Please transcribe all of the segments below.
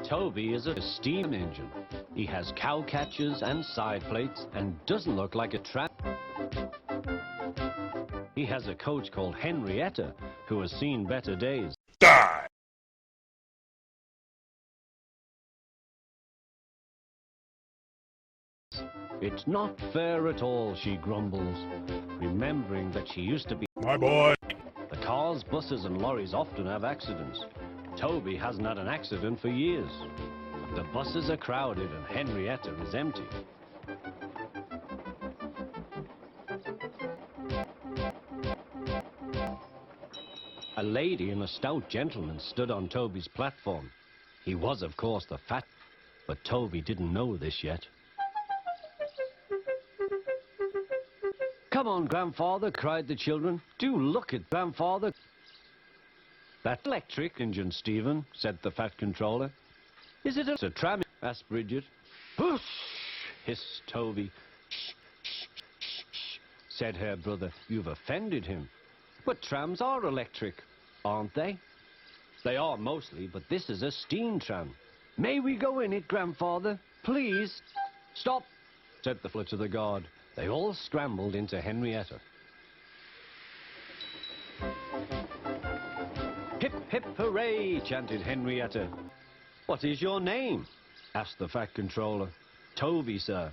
Toby is a steam engine. He has cow catchers and side plates and doesn't look like a tram. He has a coach called Henrietta, who has seen better days. Die! It's not fair at all, she grumbles, remembering that she used to be... My boy! The cars, buses and lorries often have accidents. Toby hasn't had an accident for years. The buses are crowded and Henrietta is empty. A lady and a stout gentleman stood on Toby's platform. He was, of course, the fat, but Toby didn't know this yet. "Come on, Grandfather," cried the children. "Do look at Grandfather." "That electric engine, Stephen," said the Fat Controller. "Is it a tram?" asked Bridget. "Whoosh!" hissed Toby. "Shh, shh, shh, shh," said her brother. "You've offended him." "But trams are electric, aren't they?" "They are mostly, but this is a steam tram." "May we go in it, Grandfather? Please?" "Stop," said the fella to the guard. They all scrambled into Henrietta. "Hip, hip, hooray!" chanted Henrietta. "What is your name?" asked the Fat Controller. "Toby, sir."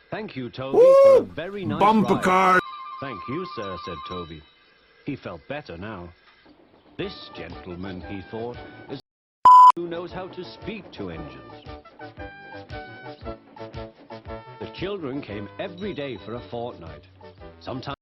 "Thank you, Toby, for a very nice Bumper ride." car! "Thank you, sir," said Toby. He felt better now. This gentleman, he thought, is who knows how to speak to engines. The children came every day for a fortnight. Sometimes